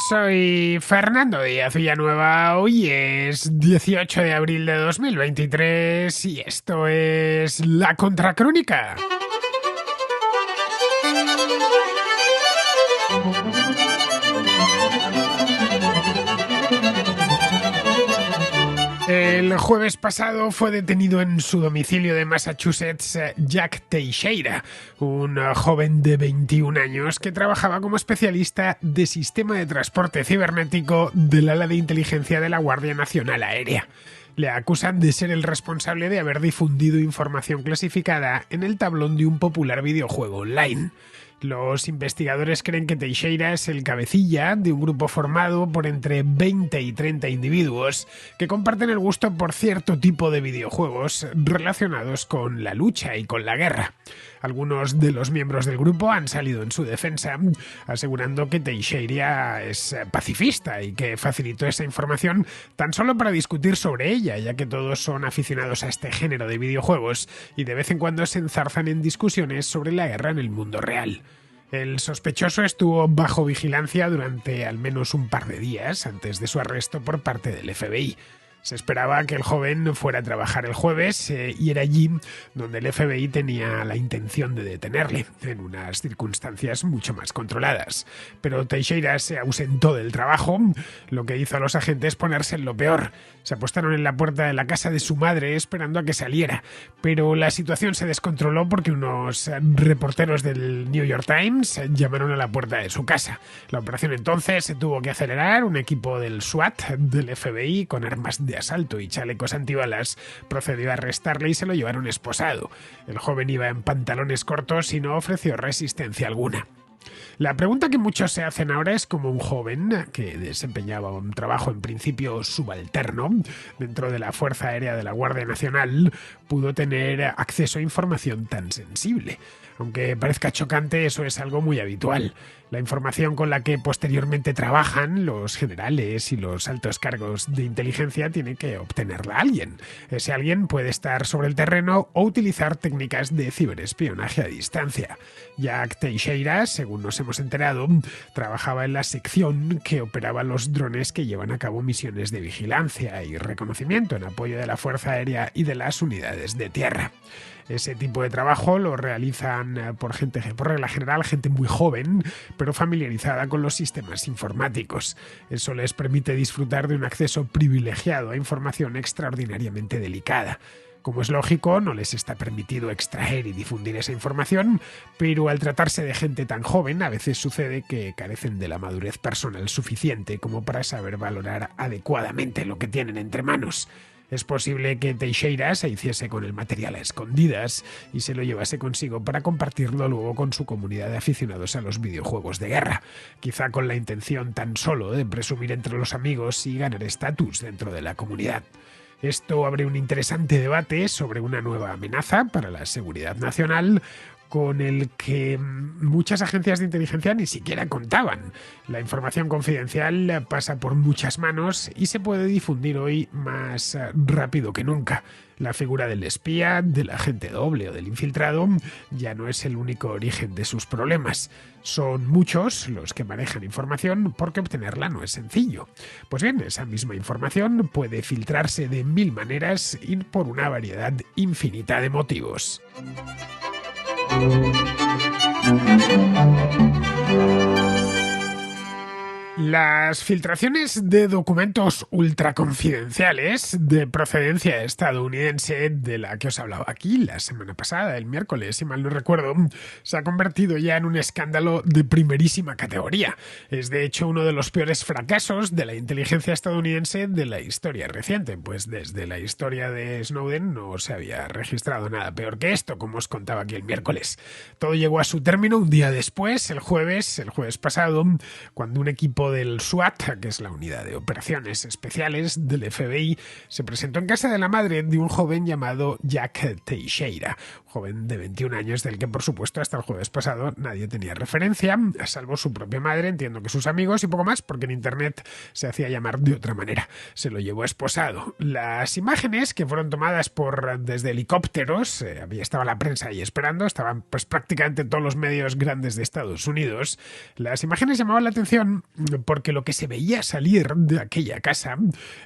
Soy Fernando Díaz Villanueva, hoy es 18 de abril de 2023 y esto es La Contracrónica. El jueves pasado fue detenido en su domicilio de Massachusetts Jack Teixeira, un joven de 21 años que trabajaba como especialista de sistema de transporte cibernético del ala de inteligencia de la Guardia Nacional Aérea. Le acusan de ser el responsable de haber difundido información clasificada en el tablón de un popular videojuego online. Los investigadores creen que Teixeira es el cabecilla de un grupo formado por entre 20 y 30 individuos que comparten el gusto por cierto tipo de videojuegos relacionados con la lucha y con la guerra. Algunos de los miembros del grupo han salido en su defensa, asegurando que Teixeira es pacifista y que facilitó esa información tan solo para discutir sobre ella, ya que todos son aficionados a este género de videojuegos y de vez en cuando se enzarzan en discusiones sobre la guerra en el mundo real. El sospechoso estuvo bajo vigilancia durante al menos un par de días antes de su arresto por parte del FBI. Se esperaba que el joven fuera a trabajar el jueves y era allí donde el FBI tenía la intención de detenerle, en unas circunstancias mucho más controladas. Pero Teixeira se ausentó del trabajo, lo que hizo a los agentes ponerse en lo peor. Se apostaron en la puerta de la casa de su madre esperando a que saliera, pero la situación se descontroló porque unos reporteros del New York Times llamaron a la puerta de su casa. La operación entonces se tuvo que acelerar, un equipo del SWAT del FBI con armas de asalto y chalecos antibalas procedió a arrestarle y se lo llevaron esposado. El joven iba en pantalones cortos y no ofreció resistencia alguna. La pregunta que muchos se hacen ahora es cómo un joven que desempeñaba un trabajo en principio subalterno dentro de la Fuerza Aérea de la Guardia Nacional pudo tener acceso a información tan sensible. Aunque parezca chocante, eso es algo muy habitual. La información con la que posteriormente trabajan los generales y los altos cargos de inteligencia tiene que obtenerla alguien. Ese alguien puede estar sobre el terreno o utilizar técnicas de ciberespionaje a distancia. Jack Teixeira, según nos hemos enterado, trabajaba en la sección que operaba los drones que llevan a cabo misiones de vigilancia y reconocimiento en apoyo de la Fuerza Aérea y de las unidades de tierra. Ese tipo de trabajo lo realizan por regla general, gente muy joven, pero familiarizada con los sistemas informáticos. Eso les permite disfrutar de un acceso privilegiado a información extraordinariamente delicada. Como es lógico, no les está permitido extraer y difundir esa información, pero al tratarse de gente tan joven, a veces sucede que carecen de la madurez personal suficiente como para saber valorar adecuadamente lo que tienen entre manos. Es posible que Teixeira se hiciese con el material a escondidas y se lo llevase consigo para compartirlo luego con su comunidad de aficionados a los videojuegos de guerra, quizá con la intención tan solo de presumir entre los amigos y ganar estatus dentro de la comunidad. Esto abre un interesante debate sobre una nueva amenaza para la seguridad nacional, con el que muchas agencias de inteligencia ni siquiera contaban. La información confidencial pasa por muchas manos y se puede difundir hoy más rápido que nunca. La figura del espía, del agente doble o del infiltrado ya no es el único origen de sus problemas. Son muchos los que manejan información porque obtenerla no es sencillo. Pues bien, esa misma información puede filtrarse de 1000 maneras y por una variedad infinita de motivos. Las filtraciones de documentos ultraconfidenciales de procedencia estadounidense, de la que os hablaba aquí la semana pasada, el miércoles, si mal no recuerdo, se ha convertido ya en un escándalo de primerísima categoría. Es de hecho uno de los peores fracasos de la inteligencia estadounidense de la historia reciente, pues desde la historia de Snowden no se había registrado nada peor que esto, como os contaba aquí el miércoles. Todo llegó a su término un día después, el jueves pasado, cuando un equipo del SWAT, que es la unidad de operaciones especiales del FBI, se presentó en casa de la madre de un joven llamado Jack Teixeira, joven de 21 años del que por supuesto hasta el jueves pasado nadie tenía referencia, a salvo su propia madre, entiendo que sus amigos y poco más, porque en internet se hacía llamar de otra manera. Se lo llevó esposado. Las imágenes que fueron tomadas desde helicópteros, estaba la prensa ahí esperando, estaban pues prácticamente todos los medios grandes de Estados Unidos. Las imágenes llamaban la atención porque lo que se veía salir de aquella casa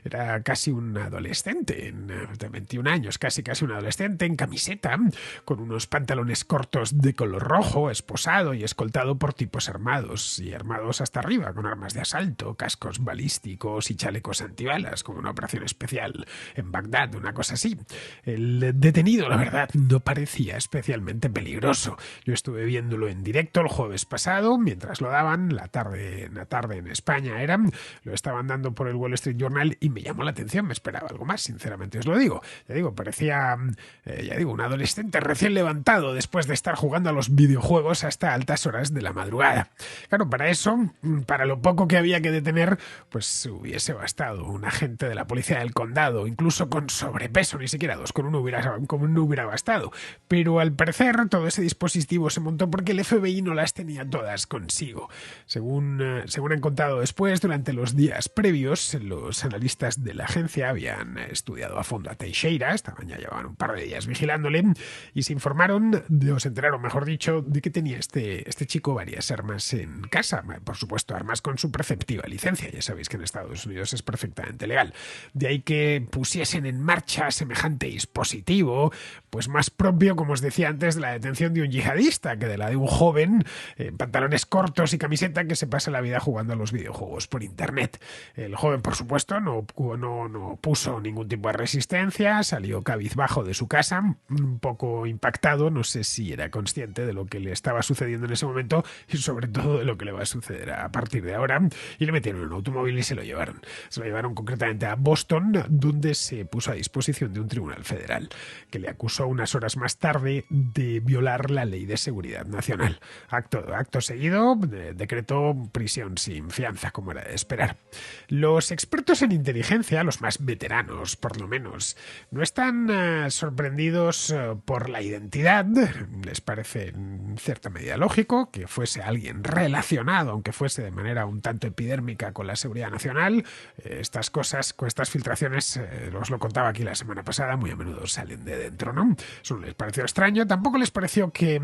era casi un adolescente de 21 años, casi un adolescente en camiseta, con unos pantalones cortos de color rojo, esposado y escoltado por tipos armados, y armados hasta arriba, con armas de asalto, cascos balísticos y chalecos antibalas, como una operación especial en Bagdad, una cosa así. El detenido, la verdad, no parecía especialmente peligroso. Yo estuve viéndolo en directo el jueves pasado, mientras lo daban, la tarde en España era, lo estaban dando por el Wall Street Journal y me llamó la atención, me esperaba algo más, sinceramente os lo digo. Ya digo, parecía, un adolescente recién levantado después de estar jugando a los videojuegos hasta altas horas de la madrugada. Claro, para eso, para lo poco que había que detener, pues hubiese bastado un agente de la policía del condado, incluso con sobrepeso, ni siquiera dos, con uno hubiera bastado. Pero al parecer todo ese dispositivo se montó porque el FBI no las tenía todas consigo. Según han contado después, durante los días previos, los analistas de la agencia habían estudiado a fondo a Teixeira, llevaban un par de días vigilándole y se enteraron, mejor dicho, de que tenía este chico varias armas en casa, por supuesto armas con su preceptiva licencia, ya sabéis que en Estados Unidos es perfectamente legal. De ahí que pusiesen en marcha semejante dispositivo, pues más propio, como os decía antes, de la detención de un yihadista que de la de un joven en pantalones cortos y camiseta que se pasa la vida jugando a los videojuegos por internet. El joven, por supuesto, no puso ningún tipo de resistencia, salió cabizbajo de su casa, un poco impactado, no sé si era consciente de lo que le estaba sucediendo en ese momento y sobre todo de lo que le va a suceder a partir de ahora, y le metieron en un automóvil y se lo llevaron. Se lo llevaron concretamente a Boston, donde se puso a disposición de un tribunal federal, que le acusó unas horas más tarde de violar la ley de seguridad nacional. Acto seguido, decretó prisión sin fianza, como era de esperar. Los expertos en inteligencia, los más veteranos por lo menos, no están sorprendidos por la identidad. Les parece en cierta medida lógico que fuese alguien relacionado, aunque fuese de manera un tanto epidérmica, con la seguridad nacional. Estas cosas, con estas filtraciones, os lo contaba aquí la semana pasada, muy a menudo salen de dentro, ¿no? Eso les pareció extraño. Tampoco les pareció que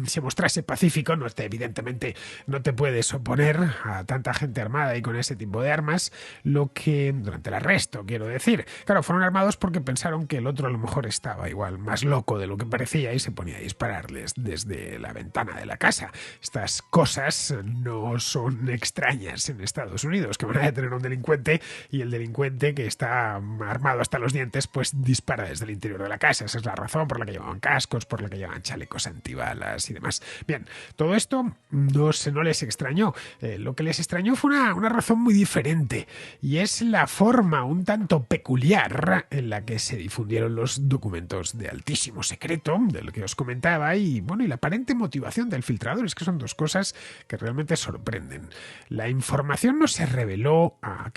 se mostrase pacífico. Evidentemente no te puedes oponer a tanta gente armada y con ese tipo de armas, lo que durante el arresto, quiero decir. Claro, fueron armados porque pensaron que el otro a lo mejor estaba igual más loco de lo que parecía y se ponía a dispararles desde la ventana de la casa. Estas cosas no son extrañas en Estados Unidos, que van a detener a un delincuente y el delincuente, que está armado hasta los dientes, pues dispara desde el interior de la casa. Esa es la razón por la que llevaban cascos, por la que llevaban chalecos antibalas y demás. Bien, todo esto no les extrañó. Lo que les extrañó fue una razón muy diferente, y es la forma un tanto peculiar en la que se difundieron los documentos de altísimo secreto, del que os comentaba, y la aparente motivación del filtrador. Es que son dos cosas que realmente sorprenden. La información no se reveló a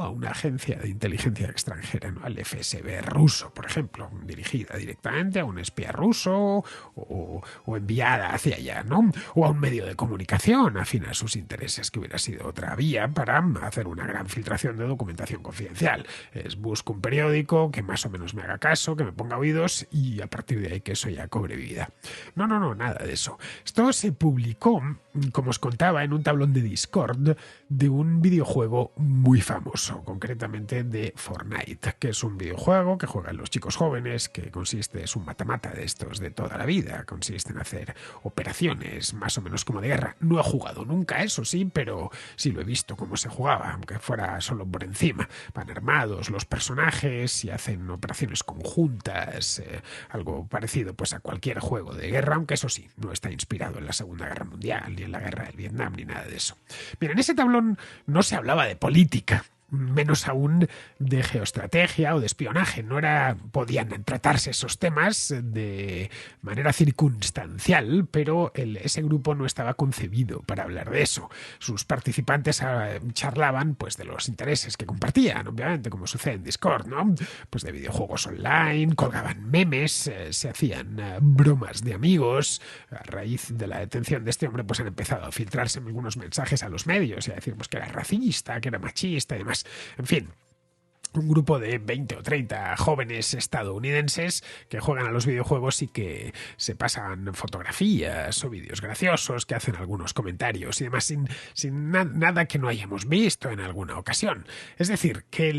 una agencia de inteligencia extranjera, ¿no? Al FSB ruso, por ejemplo, dirigida directamente a un espía ruso o enviada hacia allá, ¿no? O a un medio de comunicación afín a sus intereses, que hubiera sido otra vía para hacer una gran filtración de documentación confidencial. Busco un periódico que más o menos me haga caso, que me ponga oídos, y a partir de ahí que eso ya cobre vida. No, nada de eso. Esto se publicó, como os contaba, en un tablón de Discord de un videojuego muy famoso, concretamente de Fortnite, que es un videojuego que juegan los chicos jóvenes, que es un mata-mata de estos de toda la vida, consiste en hacer operaciones más o menos como de guerra. No he jugado nunca, eso sí, pero sí lo he visto cómo se jugaba, aunque fuera solo por encima. Van armados los personajes y hacen operaciones conjuntas, algo parecido pues a cualquier juego de guerra, aunque eso sí, no está inspirado en la Segunda Guerra Mundial, ni en la Guerra del Vietnam, ni nada de eso. Bien, en ese tablón no se hablaba de política. menos aún de geoestrategia o de espionaje. Podían tratarse esos temas de manera circunstancial, pero ese grupo no estaba concebido para hablar de eso. Sus participantes charlaban pues de los intereses que compartían, obviamente, como sucede en Discord, ¿no? Pues de videojuegos online, colgaban memes, se hacían bromas de amigos. A raíz de la detención de este hombre, pues han empezado a filtrarse algunos mensajes a los medios y a decir pues, que era racista, que era machista y demás. En fin, un grupo de 20 o 30 jóvenes estadounidenses que juegan a los videojuegos y que se pasan fotografías o vídeos graciosos, que hacen algunos comentarios y demás sin nada que no hayamos visto en alguna ocasión. Es decir, que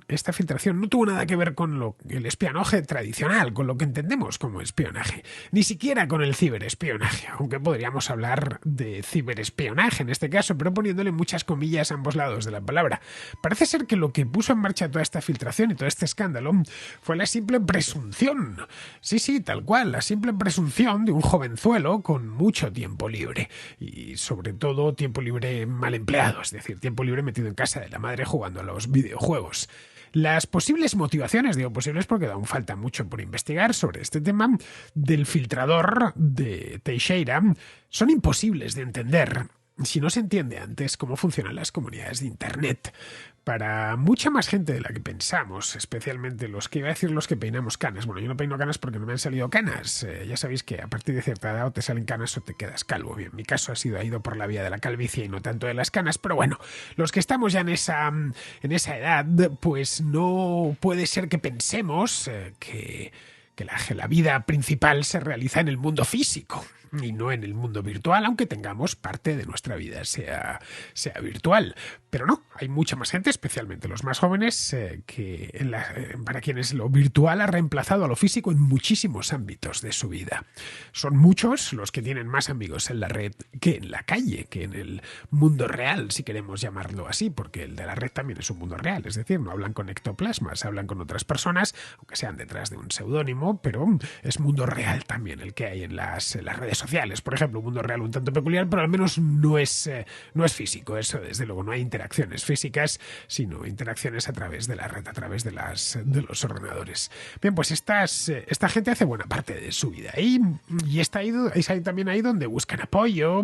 esta filtración no tuvo nada que ver con el espionaje tradicional, con lo que entendemos como espionaje, ni siquiera con el ciberespionaje, aunque podríamos hablar de ciberespionaje en este caso, pero poniéndole muchas comillas a ambos lados de la palabra. Parece ser que lo que puso en marcha toda esta filtración y todo este escándalo fue la simple presunción, sí, tal cual, la simple presunción de un jovenzuelo con mucho tiempo libre y sobre todo tiempo libre mal empleado, es decir, tiempo libre metido en casa de la madre jugando a los videojuegos. Las posibles motivaciones, digo posibles porque aún falta mucho por investigar sobre este tema, del filtrador de Teixeira son imposibles de entender si no se entiende antes cómo funcionan las comunidades de Internet. Para mucha más gente de la que pensamos, especialmente los que peinamos canas. Bueno, yo no peino canas porque no me han salido canas. Ya sabéis que a partir de cierta edad o te salen canas o te quedas calvo. Bien, mi caso ha ido por la vía de la calvicie y no tanto de las canas, pero bueno, los que estamos ya en esa edad, pues no puede ser que pensemos que la vida principal se realiza en el mundo físico y no en el mundo virtual, aunque tengamos parte de nuestra vida sea virtual. Pero no, hay mucha más gente, especialmente los más jóvenes, para quienes lo virtual ha reemplazado a lo físico en muchísimos ámbitos de su vida. Son muchos los que tienen más amigos en la red que en la calle, que en el mundo real, si queremos llamarlo así, porque el de la red también es un mundo real, es decir, no hablan con ectoplasmas, hablan con otras personas, aunque sean detrás de un seudónimo, pero es mundo real también el que hay en las redes sociales. Por ejemplo, un mundo real un tanto peculiar, pero al menos no es físico. Eso, desde luego, no hay interacciones físicas, sino interacciones a través de la red, a través de los ordenadores. Bien, pues esta gente hace buena parte de su vida y es también ahí donde buscan apoyo,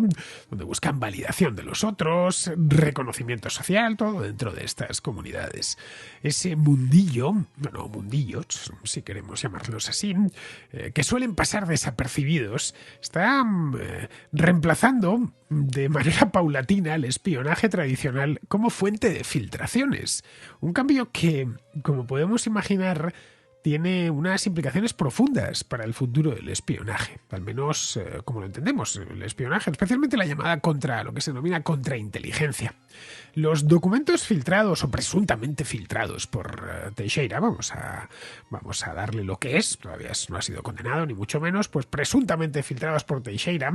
donde buscan validación de los otros, reconocimiento social, todo dentro de estas comunidades. Ese mundillos, si queremos llamarlos así, que suelen pasar desapercibidos, está reemplazando de manera paulatina el espionaje tradicional como fuente de filtraciones. Un cambio que, como podemos imaginar, tiene unas implicaciones profundas para el futuro del espionaje, al menos como lo entendemos, el espionaje, especialmente la llamada lo que se denomina contrainteligencia. Los documentos filtrados o presuntamente filtrados por Teixeira, vamos a darle lo que es, todavía no ha sido condenado ni mucho menos, pues presuntamente filtrados por Teixeira,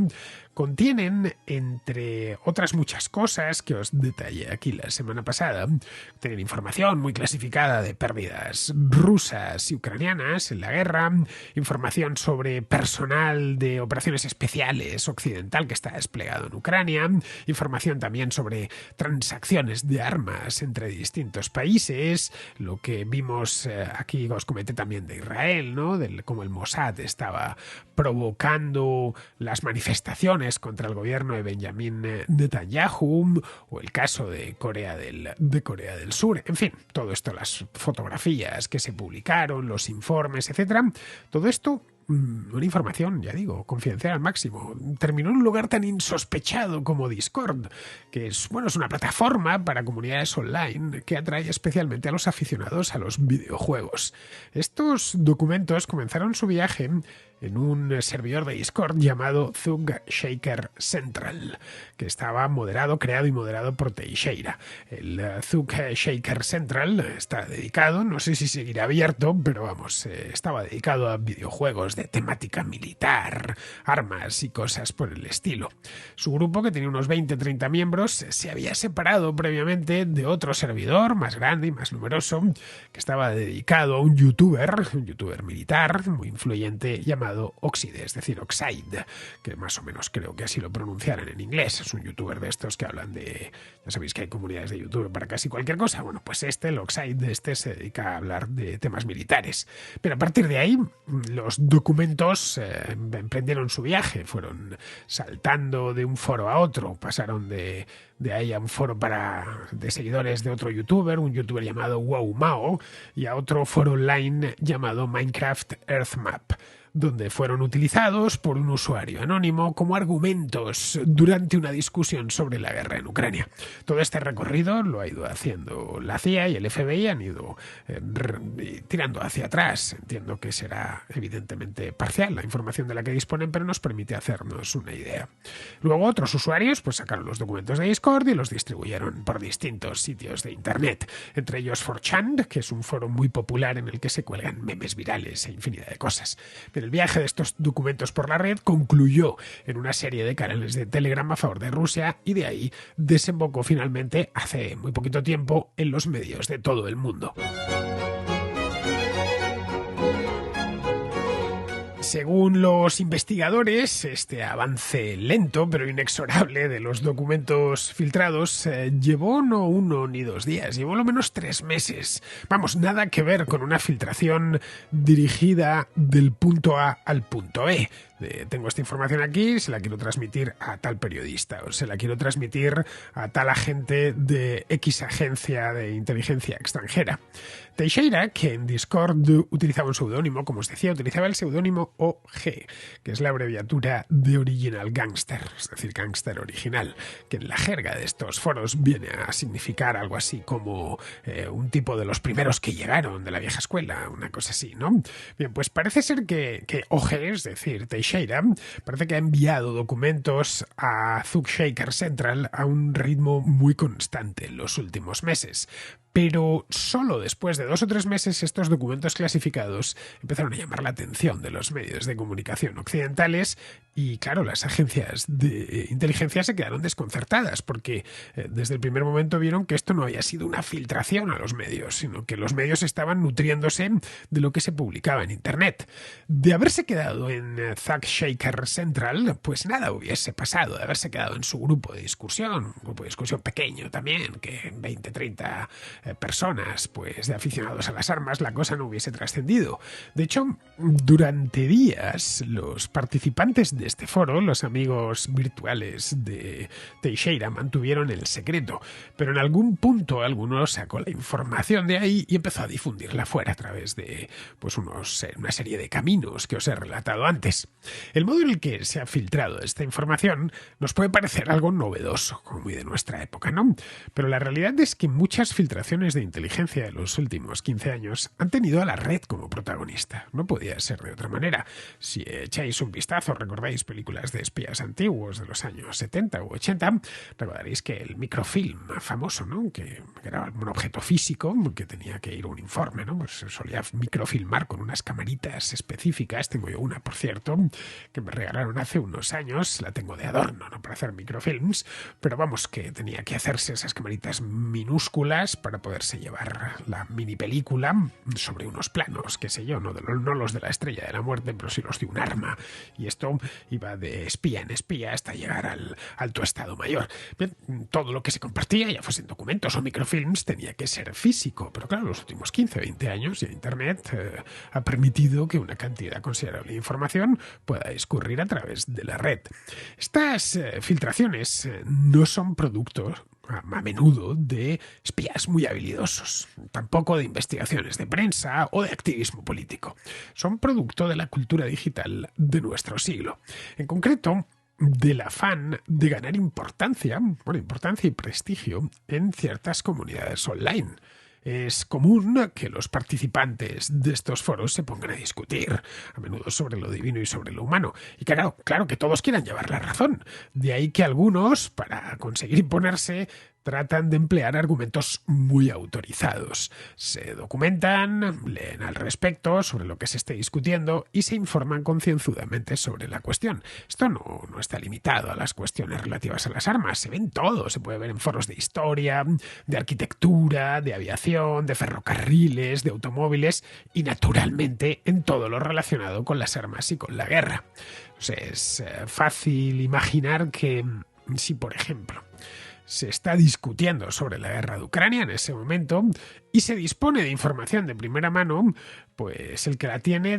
contienen, entre otras muchas cosas que os detallé aquí la semana pasada, tienen información muy clasificada de pérdidas rusas y ucranianas en la guerra, información sobre personal de operaciones especiales occidental que está desplegado en Ucrania, información también sobre transacciones de armas entre distintos países, lo que vimos aquí, os comenté también de Israel, ¿no? Cómo el Mossad estaba provocando las manifestaciones contra el gobierno de Benjamin Netanyahu, o el caso de Corea del Sur. En fin, todo esto, las fotografías que se publicaron, los informes, etcétera, todo esto, una información, ya digo, confidencial al máximo. Terminó en un lugar tan insospechado como Discord, que es una plataforma para comunidades online que atrae especialmente a los aficionados a los videojuegos. Estos documentos comenzaron su viaje en un servidor de Discord llamado Thug Shaker Central, que estaba creado y moderado por Teixeira. El Thug Shaker Central está dedicado, no sé si seguirá abierto, pero estaba dedicado a videojuegos de temática militar, armas y cosas por el estilo. Su grupo, que tenía unos 20-30 miembros, se había separado previamente de otro servidor más grande y más numeroso, que estaba dedicado a un youtuber militar muy influyente llamado llamado Oxide, es decir, Oxide, que más o menos creo que así lo pronunciaran en inglés. Es un youtuber de estos que hablan de... Ya sabéis que hay comunidades de YouTube para casi cualquier cosa. Bueno, pues el Oxide, se dedica a hablar de temas militares. Pero a partir de ahí, los documentos emprendieron su viaje, fueron saltando de un foro a otro, pasaron de ahí a un foro de seguidores de otro youtuber, un youtuber llamado WowMao, y a otro foro online llamado Minecraft Earthmap, donde fueron utilizados por un usuario anónimo como argumentos durante una discusión sobre la guerra en Ucrania. Todo este recorrido lo ha ido haciendo la CIA y el FBI, han ido tirando hacia atrás. Entiendo que será evidentemente parcial la información de la que disponen, pero nos permite hacernos una idea. Luego otros usuarios pues sacaron los documentos de Discord y los distribuyeron por distintos sitios de internet, entre ellos 4chan, que es un foro muy popular en el que se cuelgan memes virales e infinidad de cosas. El viaje de estos documentos por la red concluyó en una serie de canales de Telegram a favor de Rusia y de ahí desembocó finalmente, hace muy poquito tiempo, en los medios de todo el mundo. Según los investigadores, este avance lento pero inexorable de los documentos filtrados llevó no 1 ni 2 días, llevó lo menos 3 meses. Vamos, nada que ver con una filtración dirigida del punto A al punto E. Tengo esta información aquí, se la quiero transmitir a tal periodista o se la quiero transmitir a tal agente de X agencia de inteligencia extranjera. Teixeira, que en Discord utilizaba un seudónimo, como os decía, utilizaba el seudónimo OG, que es la abreviatura de Original Gangster, es decir, gángster original, que en la jerga de estos foros viene a significar algo así como un tipo de los primeros que llegaron de la vieja escuela, una cosa así, ¿no? Bien, pues parece ser que OG, es decir, Teixeira, parece que ha enviado documentos a Zugshaker Central a un ritmo muy constante en los últimos meses. Pero solo después de 2 o 3 meses estos documentos clasificados empezaron a llamar la atención de los medios de comunicación occidentales y, claro, las agencias de inteligencia se quedaron desconcertadas porque desde el primer momento vieron que esto no había sido una filtración a los medios, sino que los medios estaban nutriéndose de lo que se publicaba en Internet. De haberse quedado en Thugshaker Central, pues nada hubiese pasado, de haberse quedado en su grupo de discusión, un grupo de discusión pequeño también, que 20, 30 personas pues de aficionados a las armas, la cosa no hubiese trascendido. De hecho, durante días los participantes de este foro, los amigos virtuales de Teixeira, mantuvieron el secreto, pero en algún punto alguno sacó la información de ahí y empezó a difundirla fuera a través de pues una serie de caminos que os he relatado antes. El modo en el que se ha filtrado esta información nos puede parecer algo novedoso, como muy de nuestra época, ¿no? Pero la realidad es que muchas filtraciones de inteligencia de los últimos 15 años han tenido a la red como protagonista. No podía ser de otra manera. Si echáis un vistazo, recordáis películas de espías antiguos de los años 70 u 80, recordaréis que el microfilm famoso, ¿no? que era un objeto físico que tenía que ir a un informe, ¿no? Pues se solía microfilmar con unas camaritas específicas. Tengo yo una, por cierto, que me regalaron hace unos años, la tengo de adorno, ¿no? Para hacer microfilms, pero vamos, que tenía que hacerse esas camaritas minúsculas para poderse llevar la mini película sobre unos planos, qué sé yo, no los de la Estrella de la Muerte, pero sí los de un arma, y esto iba de espía en espía hasta llegar al alto estado mayor. Bien, todo lo que se compartía, ya fuesen documentos o microfilms, tenía que ser físico, pero claro, los últimos 15 o 20 años ya Internet ha permitido que una cantidad considerable de información pueda discurrir a través de la red. Estas filtraciones no son productos a menudo de espías muy habilidosos, tampoco de investigaciones de prensa o de activismo político. Son producto de la cultura digital de nuestro siglo. En concreto, del afán de ganar importancia y prestigio en ciertas comunidades online. Es común que los participantes de estos foros se pongan a discutir, a menudo sobre lo divino y sobre lo humano. Y claro que todos quieran llevar la razón. De ahí que algunos, para conseguir imponerse, tratan de emplear argumentos muy autorizados. Se documentan, leen al respecto sobre lo que se esté discutiendo y se informan concienzudamente sobre la cuestión. Esto no está limitado a las cuestiones relativas a las armas, se ve en todo, se puede ver en foros de historia, de arquitectura, de aviación, de ferrocarriles, de automóviles y naturalmente en todo lo relacionado con las armas y con la guerra. O sea, es fácil imaginar que si, por ejemplo, se está discutiendo sobre la guerra de Ucrania en ese momento y se dispone de información de primera mano, pues el que la tiene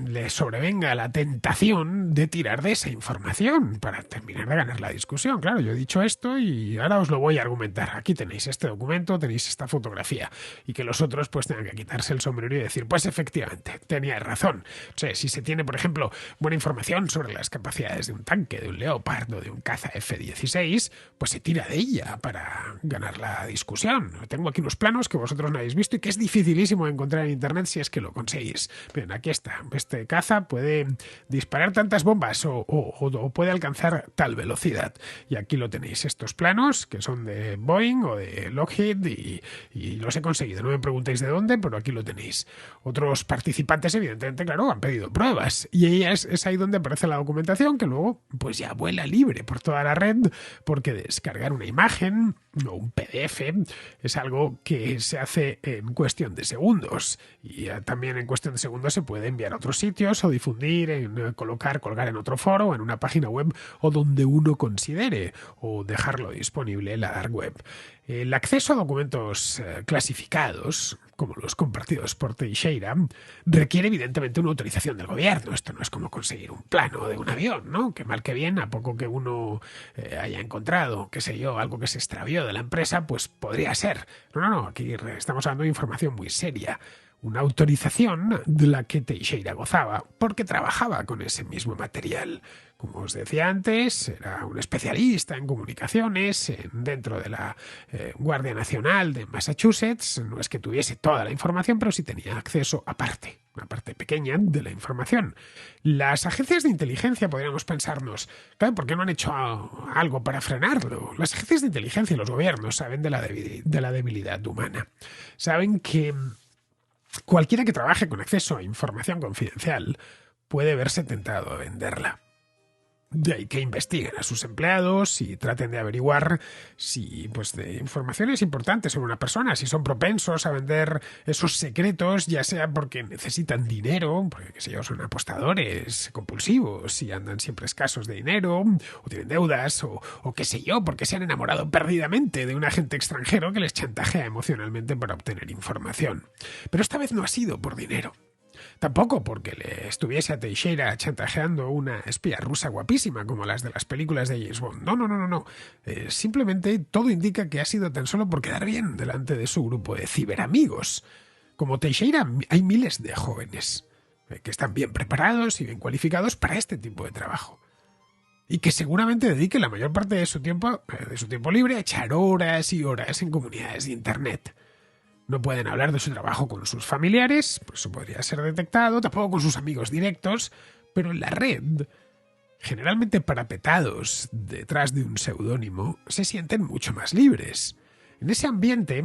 le sobrevenga la tentación de tirar de esa información para terminar de ganar la discusión. Claro, yo he dicho esto y ahora os lo voy a argumentar. Aquí tenéis este documento, tenéis esta fotografía y que los otros pues tengan que quitarse el sombrero y decir, pues efectivamente, teníais razón. O sea, si se tiene, por ejemplo, buena información sobre las capacidades de un tanque, de un Leopard o de un caza F-16, pues se tira de ella para ganar la discusión. Tengo aquí unos planos que vosotros no habéis visto y que es dificilísimo encontrar en internet si es que lo conseguís. Bien, aquí está. Este caza puede disparar tantas bombas o puede alcanzar tal velocidad. Y aquí lo tenéis, estos planos que son de Boeing o de Lockheed y los he conseguido. No me preguntéis de dónde, pero aquí lo tenéis. Otros participantes, evidentemente, claro, han pedido pruebas. Y es ahí donde aparece la documentación que luego pues ya vuela libre por toda la red, porque descargar una imagen o un PDF es algo que se hace en cuestión de segundos y también en cuestión de segundos se puede enviar a otros sitios o difundir, colgar en otro foro o en una página web o donde uno considere o dejarlo disponible en la dark web. El acceso a documentos clasificados, como los compartidos por Teixeira, requiere evidentemente una autorización del gobierno. Esto no es como conseguir un plano de un avión, ¿no? Que mal que bien, a poco que uno haya encontrado, qué sé yo, algo que se extravió de la empresa, pues podría ser. No, aquí estamos hablando de información muy seria. Una autorización de la que Teixeira gozaba, porque trabajaba con ese mismo material. Como os decía antes, era un especialista en comunicaciones dentro de la Guardia Nacional de Massachusetts. No es que tuviese toda la información, pero sí tenía acceso a una parte pequeña de la información. Las agencias de inteligencia podríamos pensarnos, claro, ¿por qué no han hecho algo para frenarlo? Las agencias de inteligencia y los gobiernos saben de la debilidad humana. Saben que cualquiera que trabaje con acceso a información confidencial puede verse tentado a venderla. De ahí que investiguen a sus empleados y traten de averiguar si de informaciones importantes sobre una persona, si son propensos a vender esos secretos, ya sea porque necesitan dinero, porque qué sé yo, son apostadores compulsivos y andan siempre escasos de dinero, o tienen deudas, o qué sé yo, porque se han enamorado perdidamente de un agente extranjero que les chantajea emocionalmente para obtener información. Pero esta vez no ha sido por dinero. Tampoco porque le estuviese a Teixeira chantajeando una espía rusa guapísima como las de las películas de James Bond. No. Simplemente todo indica que ha sido tan solo por quedar bien delante de su grupo de ciberamigos. Como Teixeira hay miles de jóvenes que están bien preparados y bien cualificados para este tipo de trabajo. Y que seguramente dediquen la mayor parte de su tiempo libre a echar horas y horas en comunidades de internet. No pueden hablar de su trabajo con sus familiares, pues eso podría ser detectado, tampoco con sus amigos directos, pero en la red, generalmente parapetados detrás de un seudónimo, se sienten mucho más libres. En ese ambiente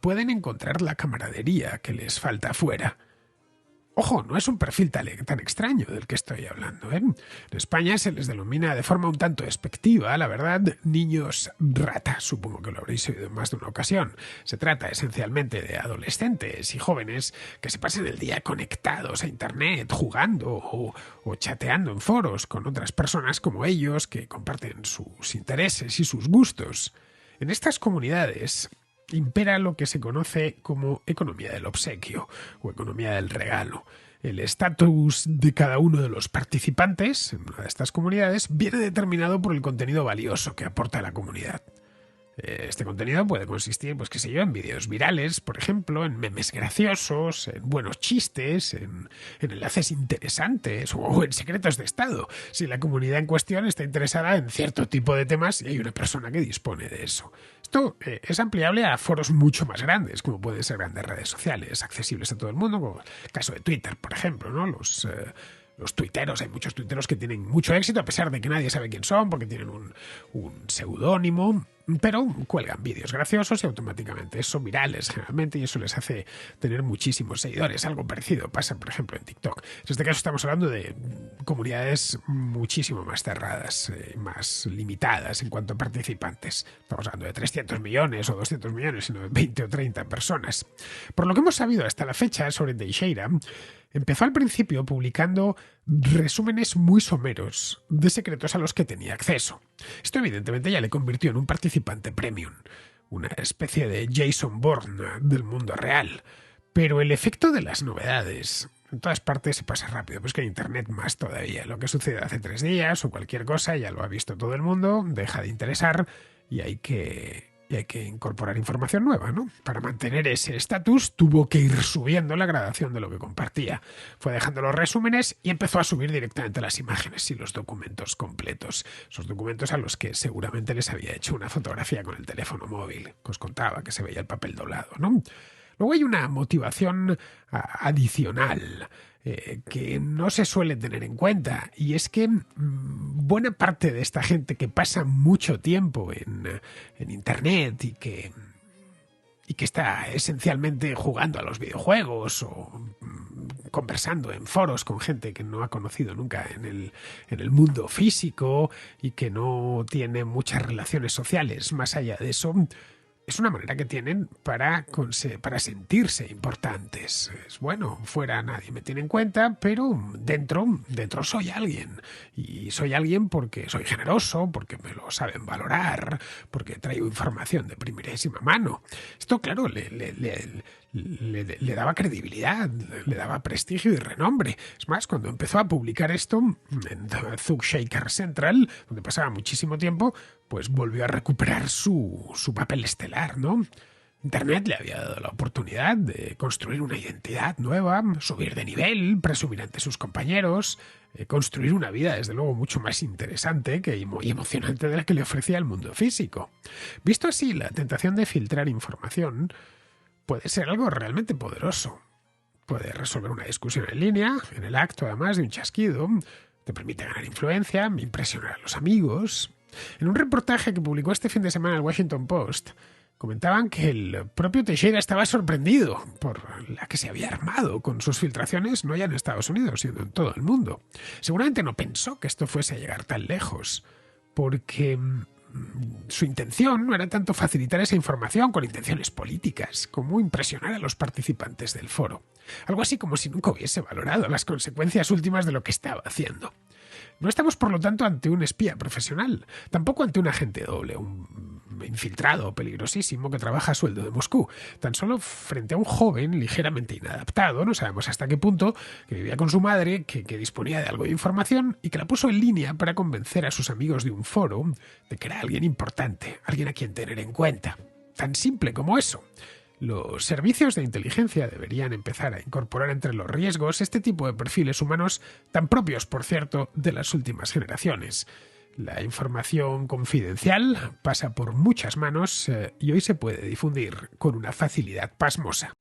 pueden encontrar la camaradería que les falta afuera. Ojo, no es un perfil tan extraño del que estoy hablando, ¿eh? En España se les denomina de forma un tanto despectiva, la verdad, niños rata. Supongo que lo habréis oído en más de una ocasión. Se trata esencialmente de adolescentes y jóvenes que se pasan el día conectados a internet, jugando o chateando en foros con otras personas como ellos que comparten sus intereses y sus gustos. En estas comunidades impera lo que se conoce como economía del obsequio o economía del regalo. El estatus de cada uno de los participantes en una de estas comunidades viene determinado por el contenido valioso que aporta a la comunidad. Este contenido puede consistir, en vídeos virales, por ejemplo, en memes graciosos, en buenos chistes, en enlaces interesantes o en secretos de Estado, si la comunidad en cuestión está interesada en cierto tipo de temas y hay una persona que dispone de eso. Esto es ampliable a foros mucho más grandes, como pueden ser grandes redes sociales, accesibles a todo el mundo, como el caso de Twitter, por ejemplo, ¿no? Los tuiteros, hay muchos tuiteros que tienen mucho éxito a pesar de que nadie sabe quién son porque tienen un seudónimo. pero cuelgan vídeos graciosos y automáticamente son virales generalmente y eso les hace tener muchísimos seguidores. Algo parecido pasa, por ejemplo, en TikTok. En este caso estamos hablando de comunidades muchísimo más cerradas, más limitadas en cuanto a participantes. Estamos hablando de 300 millones o 200 millones, sino de 20 o 30 personas. Por lo que hemos sabido hasta la fecha sobre Teixeira, empezó al principio publicando resúmenes muy someros de secretos a los que tenía acceso. Esto evidentemente ya le convirtió en un participante premium, una especie de Jason Bourne del mundo real. Pero el efecto de las novedades en todas partes se pasa rápido, pues que en Internet más todavía. Lo que sucede hace 3 días o cualquier cosa ya lo ha visto todo el mundo, deja de interesar y hay que incorporar información nueva, ¿no? Para mantener ese estatus tuvo que ir subiendo la gradación de lo que compartía. Fue dejando los resúmenes y empezó a subir directamente las imágenes y los documentos completos. Esos documentos a los que seguramente les había hecho una fotografía con el teléfono móvil, que os contaba que se veía el papel doblado, ¿no? Luego hay una motivación adicional que no se suele tener en cuenta y es que buena parte de esta gente que pasa mucho tiempo en Internet y que está esencialmente jugando a los videojuegos o conversando en foros con gente que no ha conocido nunca en el mundo físico y que no tiene muchas relaciones sociales más allá de eso, es una manera que tienen para sentirse importantes. Es bueno, fuera nadie me tiene en cuenta, pero dentro soy alguien. Y soy alguien porque soy generoso, porque me lo saben valorar, porque traigo información de primerísima mano. Esto, claro, le daba credibilidad, le daba prestigio y renombre. Es más, cuando empezó a publicar esto en Zug Shaker Central, donde pasaba muchísimo tiempo, pues volvió a recuperar su papel estelar, ¿no? Internet le había dado la oportunidad de construir una identidad nueva, subir de nivel, presumir ante sus compañeros, construir una vida, desde luego, mucho más interesante y muy emocionante de la que le ofrecía el mundo físico. Visto así, la tentación de filtrar información puede ser algo realmente poderoso. Puede resolver una discusión en línea, en el acto además de un chasquido, te permite ganar influencia, impresionar a los amigos. En un reportaje que publicó este fin de semana el Washington Post, comentaban que el propio Teixeira estaba sorprendido por la que se había armado con sus filtraciones, no ya en Estados Unidos, sino en todo el mundo. Seguramente no pensó que esto fuese a llegar tan lejos, porque su intención no era tanto facilitar esa información con intenciones políticas, como impresionar a los participantes del foro. Algo así como si nunca hubiese valorado las consecuencias últimas de lo que estaba haciendo. No estamos, por lo tanto, ante un espía profesional, tampoco ante un agente doble, un infiltrado peligrosísimo que trabaja a sueldo de Moscú, tan solo frente a un joven ligeramente inadaptado, no sabemos hasta qué punto, que vivía con su madre, que disponía de algo de información y que la puso en línea para convencer a sus amigos de un foro de que era alguien importante, alguien a quien tener en cuenta. Tan simple como eso. Los servicios de inteligencia deberían empezar a incorporar entre los riesgos este tipo de perfiles humanos tan propios, por cierto, de las últimas generaciones. La información confidencial pasa por muchas manos y hoy se puede difundir con una facilidad pasmosa.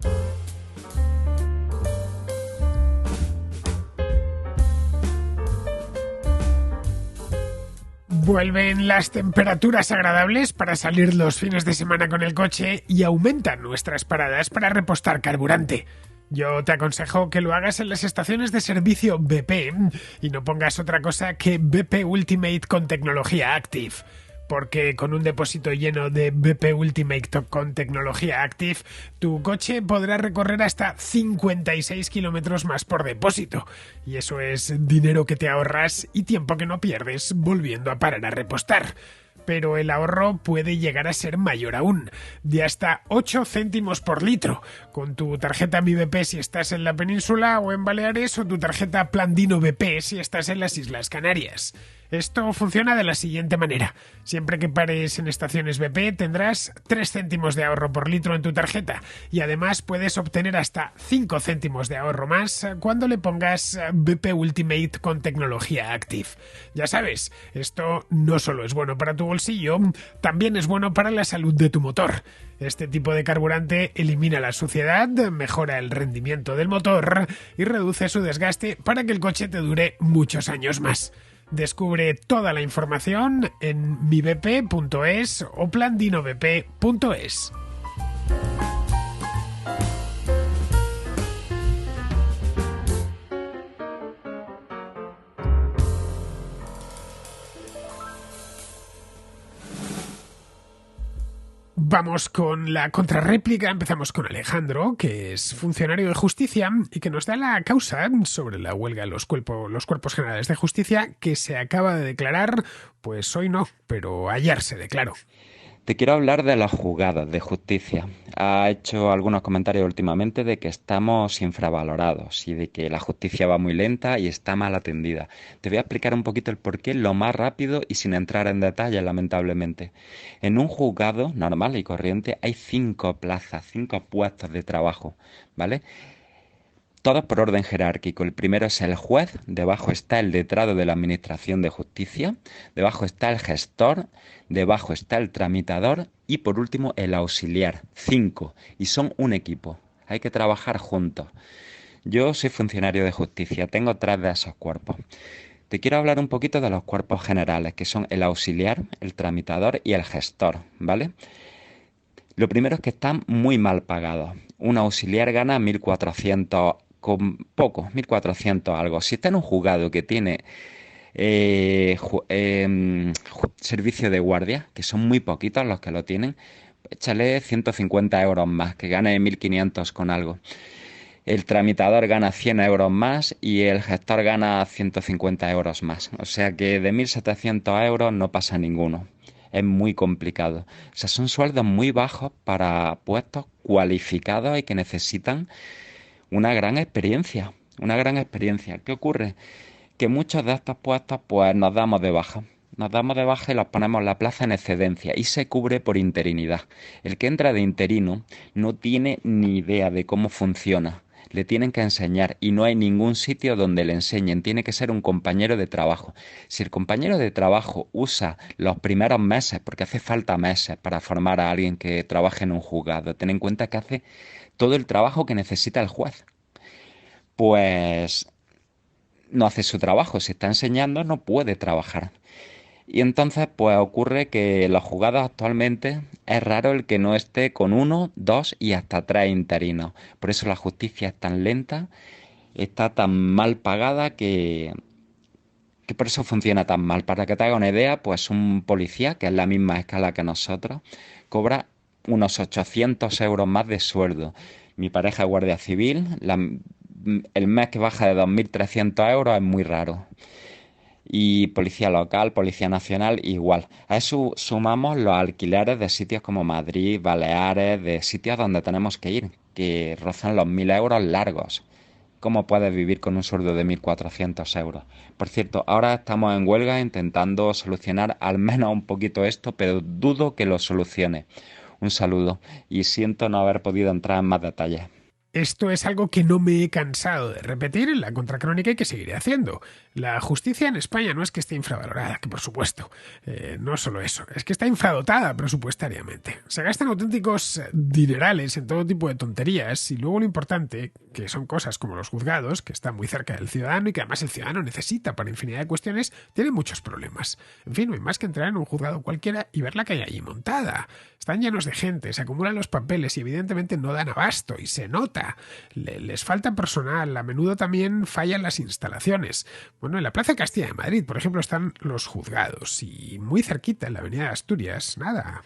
Vuelven las temperaturas agradables para salir los fines de semana con el coche y aumentan nuestras paradas para repostar carburante. Yo te aconsejo que lo hagas en las estaciones de servicio BP y no pongas otra cosa que BP Ultimate con tecnología Active. Porque con un depósito lleno de BP Ultimate con tecnología Active, tu coche podrá recorrer hasta 56 kilómetros más por depósito. Y eso es dinero que te ahorras y tiempo que no pierdes volviendo a parar a repostar. Pero el ahorro puede llegar a ser mayor aún, de hasta 8 céntimos por litro, con tu tarjeta Mi BP si estás en la península o en Baleares o tu tarjeta Plandino BP si estás en las Islas Canarias. Esto funciona de la siguiente manera. Siempre que pares en estaciones BP tendrás 3 céntimos de ahorro por litro en tu tarjeta y además puedes obtener hasta 5 céntimos de ahorro más cuando le pongas BP Ultimate con tecnología Active. Ya sabes, esto no solo es bueno para tu bolsillo, también es bueno para la salud de tu motor. Este tipo de carburante elimina la suciedad, mejora el rendimiento del motor y reduce su desgaste para que el coche te dure muchos años más. Descubre toda la información en mibp.es o plandinobp.es. Vamos con la contrarréplica. Empezamos con Alejandro, que es funcionario de justicia y que nos da la causa sobre la huelga en los cuerpos generales de justicia que se acaba de declarar, pues hoy no, pero ayer se declaró. Te quiero hablar de los juzgados de justicia. Ha hecho algunos comentarios últimamente de que estamos infravalorados y de que la justicia va muy lenta y está mal atendida. Te voy a explicar un poquito el porqué lo más rápido y sin entrar en detalles, lamentablemente. En un juzgado normal y corriente hay 5 plazas, 5 puestos de trabajo, ¿vale? Todos por orden jerárquico. El primero es el juez, debajo está el letrado de la Administración de Justicia, debajo está el gestor, debajo está el tramitador y por último el auxiliar. 5. Y son un equipo. Hay que trabajar juntos. Yo soy funcionario de justicia, tengo 3 de esos cuerpos. Te quiero hablar un poquito de los cuerpos generales, que son el auxiliar, el tramitador y el gestor, ¿vale? Lo primero es que están muy mal pagados. Un auxiliar gana 1.400 con poco, 1.400 algo. Si está en un juzgado que tiene servicio de guardia, que son muy poquitos los que lo tienen, échale 150 euros más, que gane 1.500 con algo. El tramitador gana 100 euros más y el gestor gana 150 euros más. O sea que de 1.700 euros no pasa ninguno. Es muy complicado. O sea, son sueldos muy bajos para puestos cualificados y que necesitan una gran experiencia. Una gran experiencia. ¿Qué ocurre? Que muchos de estos puestos pues nos damos de baja. Nos damos de baja y los ponemos en la plaza en excedencia y se cubre por interinidad. El que entra de interino no tiene ni idea de cómo funciona. Le tienen que enseñar y no hay ningún sitio donde le enseñen. Tiene que ser un compañero de trabajo. Si el compañero de trabajo usa los primeros meses, porque hace falta meses para formar a alguien que trabaje en un juzgado, ten en cuenta que hace todo el trabajo que necesita el juez. Pues no hace su trabajo. Si está enseñando, no puede trabajar. Y entonces, pues ocurre que los juzgados actualmente es raro el que no esté con 1, 2 y hasta 3 interinos. Por eso la justicia es tan lenta, está tan mal pagada que por eso funciona tan mal. Para que te haga una idea, pues un policía, que es la misma escala que nosotros, cobra unos 800 euros más de sueldo. Mi pareja es guardia civil, el mes que baja de 2.300 euros es muy raro. Y policía local, policía nacional, igual. A eso sumamos los alquileres de sitios como Madrid, Baleares, de sitios donde tenemos que ir, que rozan los 1.000 euros largos. ¿Cómo puedes vivir con un sueldo de 1.400 euros? Por cierto, ahora estamos en huelga intentando solucionar al menos un poquito esto, pero dudo que lo solucione. Un saludo y siento no haber podido entrar en más detalles. Esto es algo que no me he cansado de repetir en la contracrónica y que seguiré haciendo. La justicia en España no es que esté infravalorada, que por supuesto, no solo eso, es que está infradotada presupuestariamente. Se gastan auténticos dinerales en todo tipo de tonterías y luego lo importante, que son cosas como los juzgados, que están muy cerca del ciudadano y que además el ciudadano necesita para infinidad de cuestiones, tienen muchos problemas. En fin, no hay más que entrar en un juzgado cualquiera y ver la que hay allí montada. Están llenos de gente, se acumulan los papeles y evidentemente no dan abasto y se nota. Les falta personal, a menudo también fallan las instalaciones. Bueno, en la Plaza de Castilla de Madrid, por ejemplo, están los juzgados y muy cerquita, en la Avenida de Asturias, nada,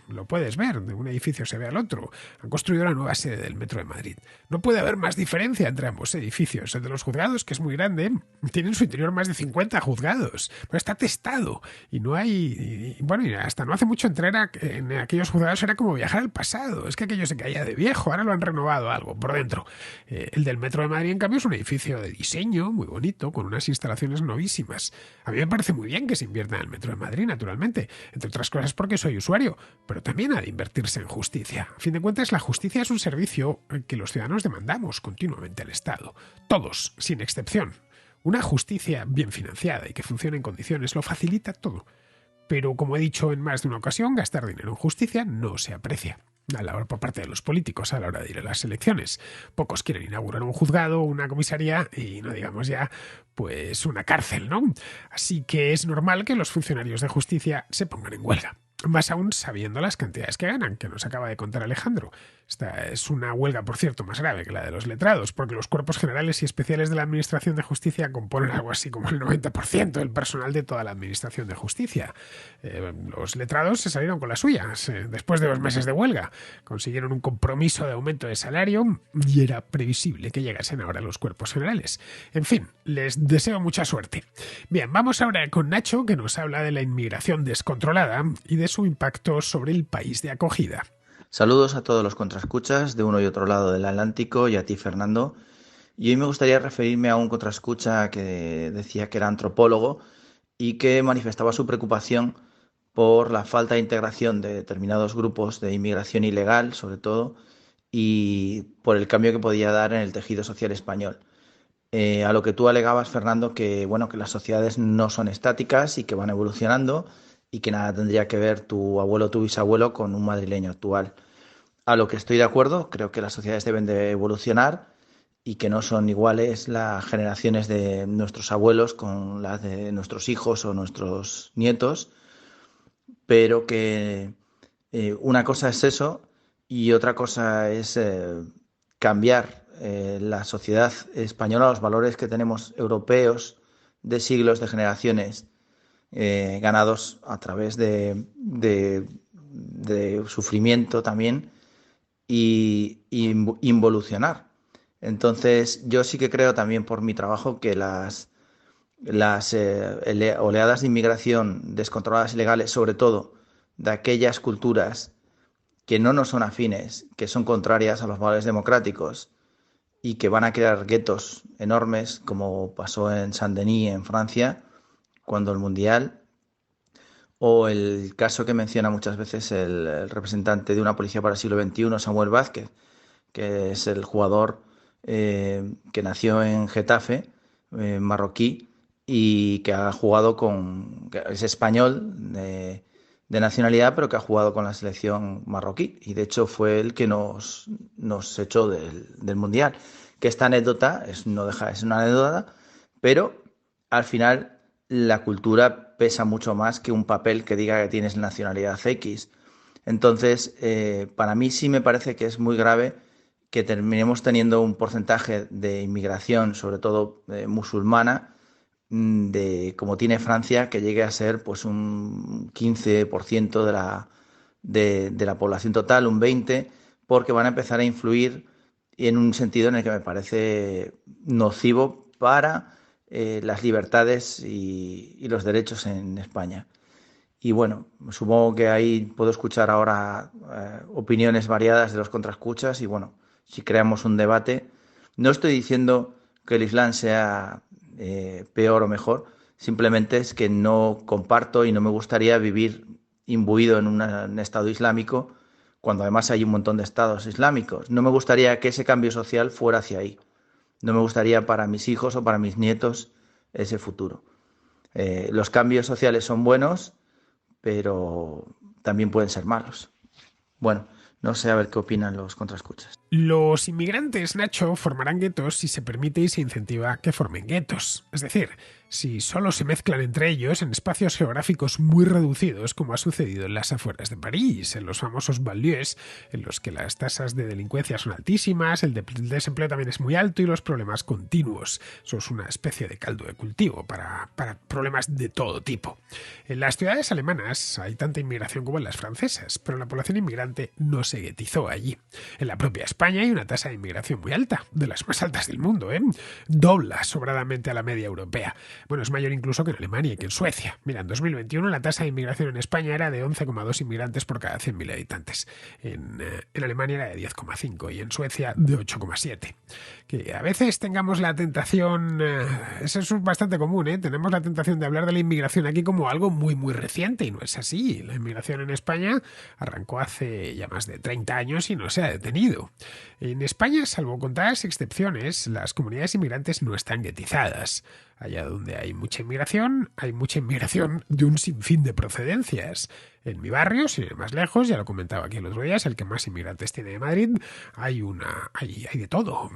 lo puedes ver, de un edificio se ve al otro. Han construido la nueva sede del Metro de Madrid. No puede haber más diferencia entre ambos edificios. El de los juzgados, que es muy grande, tiene en su interior más de 50 juzgados, pero está testado y no hay... Bueno, y hasta no hace mucho entrar en aquellos juzgados era como viajar al pasado. Es que aquello se caía de viejo, ahora lo han renovado algo por dentro. El del Metro de Madrid, en cambio, es un edificio de diseño muy bonito, con unas instalaciones novísimas. A mí me parece muy bien que se invierta en el Metro de Madrid, naturalmente, entre otras cosas porque soy usuario, pero también ha de invertirse en justicia. A fin de cuentas, la justicia es un servicio que los ciudadanos demandamos continuamente al Estado. Todos, sin excepción. Una justicia bien financiada y que funcione en condiciones lo facilita todo. Pero, como he dicho en más de una ocasión, gastar dinero en justicia no se aprecia. por parte de los políticos a la hora de ir a las elecciones. Pocos quieren inaugurar un juzgado, una comisaría y no digamos ya, pues una cárcel, ¿no? Así que es normal que los funcionarios de justicia se pongan en huelga. Más aún sabiendo las cantidades que ganan, que nos acaba de contar Alejandro. Esta es una huelga, por cierto, más grave que la de los letrados, porque los cuerpos generales y especiales de la Administración de Justicia componen algo así como el 90% del personal de toda la Administración de Justicia. Los letrados se salieron con las suyas. Después de 2 meses de huelga, consiguieron un compromiso de aumento de salario y era previsible que llegasen ahora los cuerpos generales. En fin, les deseo mucha suerte. Bien, vamos ahora con Nacho, que nos habla de la inmigración descontrolada y de su impacto sobre el país de acogida. Saludos a todos los contraescuchas de uno y otro lado del Atlántico y a ti, Fernando. Y hoy me gustaría referirme a un contraescucha que decía que era antropólogo y que manifestaba su preocupación por la falta de integración de determinados grupos de inmigración ilegal, sobre todo, y por el cambio que podía dar en el tejido social español. A lo que tú alegabas, Fernando, que bueno, que las sociedades no son estáticas y que van evolucionando y que nada tendría que ver tu abuelo o tu bisabuelo con un madrileño actual. A lo que estoy de acuerdo, creo que las sociedades deben de evolucionar y que no son iguales las generaciones de nuestros abuelos con las de nuestros hijos o nuestros nietos, pero que una cosa es eso y otra cosa es cambiar la sociedad española, los valores que tenemos europeos de siglos, de generaciones, ganados a través de sufrimiento también y involucionar. Entonces, yo sí que creo también por mi trabajo que las oleadas de inmigración descontroladas y legales, sobre todo de aquellas culturas que no nos son afines, que son contrarias a los valores democráticos y que van a crear guetos enormes, como pasó en Saint-Denis, en Francia, cuando el Mundial, o el caso que menciona muchas veces el representante de una policía para el siglo XXI, Samuel Vázquez, que es el jugador que nació en Getafe, marroquí, y que ha jugado que es español de nacionalidad, pero que ha jugado con la selección marroquí. Y de hecho fue el que nos echó del Mundial. Que esta anécdota no deja de ser una anécdota, pero al final la cultura pesa mucho más que un papel que diga que tienes nacionalidad X. Entonces, para mí sí me parece que es muy grave que terminemos teniendo un porcentaje de inmigración, sobre todo musulmana, como tiene Francia, que llegue a ser pues un 15% de la población total, un 20%, porque van a empezar a influir en un sentido en el que me parece nocivo para las libertades y los derechos en España. Y bueno, supongo que ahí puedo escuchar ahora opiniones variadas de los contraescuchas y bueno, si creamos un debate, no estoy diciendo que el Islam sea peor o mejor, simplemente es que no comparto y no me gustaría vivir imbuido en un Estado islámico cuando además hay un montón de estados islámicos. No me gustaría que ese cambio social fuera hacia ahí. No me gustaría para mis hijos o para mis nietos ese futuro. Los cambios sociales son buenos, pero también pueden ser malos. Bueno, no sé a ver qué opinan los contraescuchas. Los inmigrantes, Nacho, formarán guetos si se permite y se incentiva que formen guetos. Es decir, si solo se mezclan entre ellos en espacios geográficos muy reducidos, como ha sucedido en las afueras de París, en los famosos banlieues, en los que las tasas de delincuencia son altísimas, el desempleo también es muy alto y los problemas continuos. Eso es una especie de caldo de cultivo para problemas de todo tipo. En las ciudades alemanas hay tanta inmigración como en las francesas, pero la población inmigrante no se guetizó allí. En la propia España hay una tasa de inmigración muy alta, de las más altas del mundo, dobla sobradamente a la media europea. Bueno, es mayor incluso que en Alemania y que en Suecia. Mira, en 2021 la tasa de inmigración en España era de 11,2 inmigrantes por cada 100.000 habitantes. En Alemania era de 10,5 y en Suecia de 8,7. Que a veces tengamos la tentación, eso es bastante común, tenemos la tentación de hablar de la inmigración aquí como algo muy muy reciente y no es así. La inmigración en España arrancó hace ya más de 30 años y no se ha detenido. En España, salvo contadas excepciones, las comunidades inmigrantes no están guetizadas. Allá donde donde hay mucha inmigración de un sinfín de procedencias. En mi barrio, sin ir más lejos, ya lo comentaba aquí el otro día, es el que más inmigrantes tiene de Madrid, hay de todo.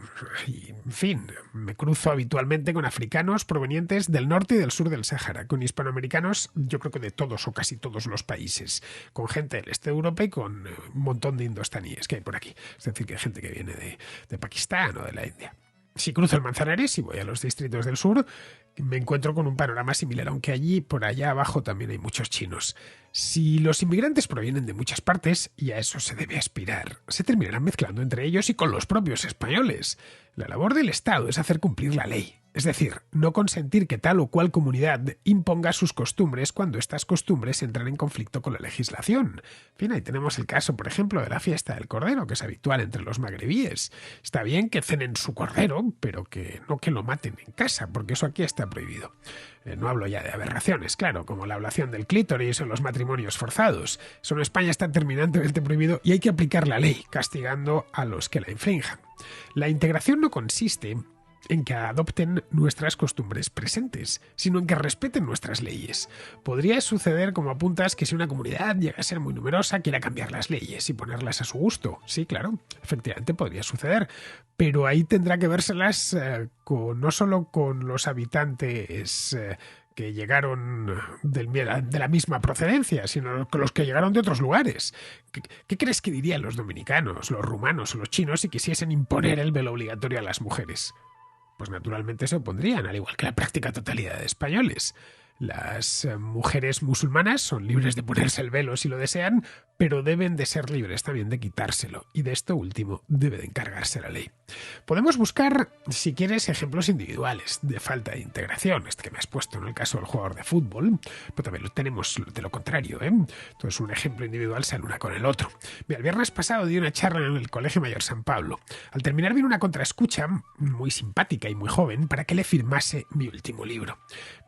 Y, en fin, me cruzo habitualmente con africanos provenientes del norte y del sur del Sáhara, con hispanoamericanos, yo creo que de todos o casi todos los países, con gente del este de Europa y con un montón de indostaníes que hay por aquí. Es decir, que hay gente que viene de Pakistán o de la India. Si cruzo el Manzanares y voy a los distritos del sur, me encuentro con un panorama similar, aunque allí, por allá abajo, también hay muchos chinos. Si los inmigrantes provienen de muchas partes, y a eso se debe aspirar, se terminarán mezclando entre ellos y con los propios españoles. La labor del Estado es hacer cumplir la ley. Es decir, no consentir que tal o cual comunidad imponga sus costumbres cuando estas costumbres entran en conflicto con la legislación. En fin, ahí tenemos el caso, por ejemplo, de la fiesta del cordero, que es habitual entre los magrebíes. Está bien que cenen su cordero, pero no que lo maten en casa, porque eso aquí está prohibido. No hablo ya de aberraciones, claro, como la ablación del clítoris o los matrimonios forzados. Eso en España está terminantemente prohibido y hay que aplicar la ley, castigando a los que la infrinjan. La integración no consiste en que adopten nuestras costumbres presentes, sino en que respeten nuestras leyes. Podría suceder, como apuntas, que si una comunidad llega a ser muy numerosa, quiera cambiar las leyes y ponerlas a su gusto. Sí, claro, efectivamente podría suceder, pero ahí tendrá que vérselas no solo con los habitantes que llegaron de la misma procedencia, sino con los que llegaron de otros lugares. ¿Qué crees que dirían los dominicanos, los rumanos o los chinos si quisiesen imponer el velo obligatorio a las mujeres? Pues naturalmente se opondrían, al igual que la práctica totalidad de españoles. Las mujeres musulmanas son libres de ponerse el velo si lo desean, pero deben de ser libres también de quitárselo, y de esto último debe de encargarse la ley. Podemos buscar, si quieres, ejemplos individuales de falta de integración, este que me has puesto en el caso del jugador de fútbol, pero también lo tenemos de lo contrario, Entonces un ejemplo individual sale una con el otro. Mira, el viernes pasado di una charla en el Colegio Mayor San Pablo. Al terminar vino una contraescucha muy simpática y muy joven para que le firmase mi último libro.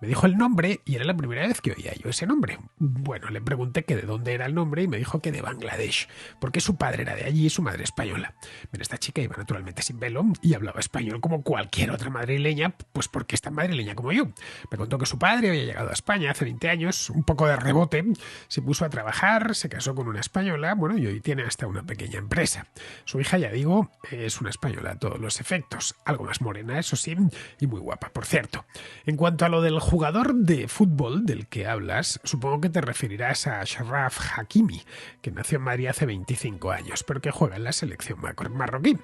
Me dijo el nombre y era la primera vez que oía yo ese nombre. Bueno, le pregunté que de dónde era el nombre y me dijo que de Bangladesh, porque su padre era de allí y su madre española. Pero esta chica iba naturalmente sin velo y hablaba español como cualquier otra madrileña, pues porque es tan madrileña como yo. Me contó que su padre había llegado a España hace 20 años, un poco de rebote, se puso a trabajar, se casó con una española, bueno, y hoy tiene hasta una pequeña empresa. Su hija, ya digo, es una española a todos los efectos, algo más morena, eso sí, y muy guapa, por cierto. En cuanto a lo del jugador de fútbol del que hablas, supongo que te referirás a Achraf Hakimi, que nació en Madrid hace 25 años, pero que juega en la selección marroquí.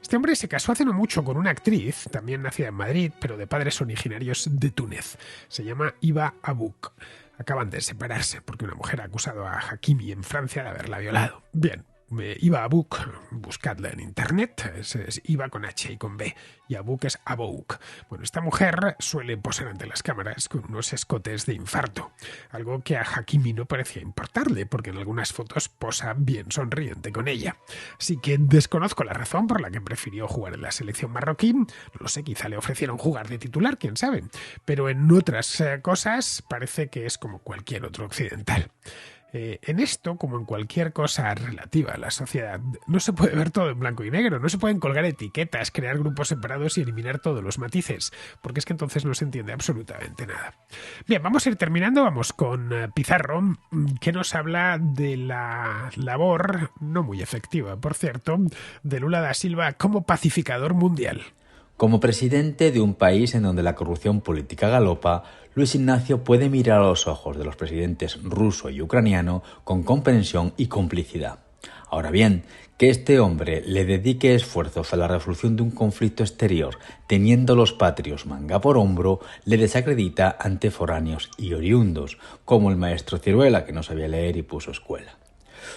Este hombre se casó hace no mucho con una actriz, también nacida en Madrid, pero de padres originarios de Túnez. Se llama Hiba Abuuk. Acaban de separarse porque una mujer ha acusado a Hakimi en Francia de haberla violado. Bien. Hiba Abuuk, buscadla en internet, es Hiba con H y con B, y Abuuk es Abouk. Bueno, esta mujer suele posar ante las cámaras con unos escotes de infarto, algo que a Hakimi no parecía importarle, porque en algunas fotos posa bien sonriente con ella. Así que desconozco la razón por la que prefirió jugar en la selección marroquí, no lo sé, quizá le ofrecieron jugar de titular, quién sabe, pero en otras cosas parece que es como cualquier otro occidental. En esto, como en cualquier cosa relativa a la sociedad, no se puede ver todo en blanco y negro, no se pueden colgar etiquetas, crear grupos separados y eliminar todos los matices, porque es que entonces no se entiende absolutamente nada. Bien, vamos a ir terminando, vamos con Pizarro, que nos habla de la labor, no muy efectiva, por cierto, de Lula da Silva como pacificador mundial. Como presidente de un país en donde la corrupción política galopa, Luis Ignacio puede mirar a los ojos de los presidentes ruso y ucraniano con comprensión y complicidad. Ahora bien, que este hombre le dedique esfuerzos a la resolución de un conflicto exterior teniendo los patrios manga por hombro, le desacredita ante foráneos y oriundos, como el maestro Ciruela, que no sabía leer y puso escuela.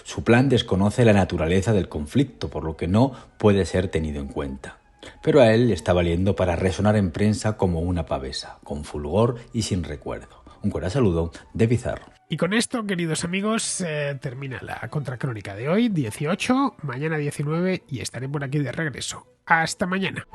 Su plan desconoce la naturaleza del conflicto, por lo que no puede ser tenido en cuenta. Pero a él le está valiendo para resonar en prensa como una pavesa, con fulgor y sin recuerdo. Un cordial saludo de Pizarro. Y con esto, queridos amigos, termina la contracrónica de hoy, 18, mañana 19, y estaré por aquí de regreso. ¡Hasta mañana!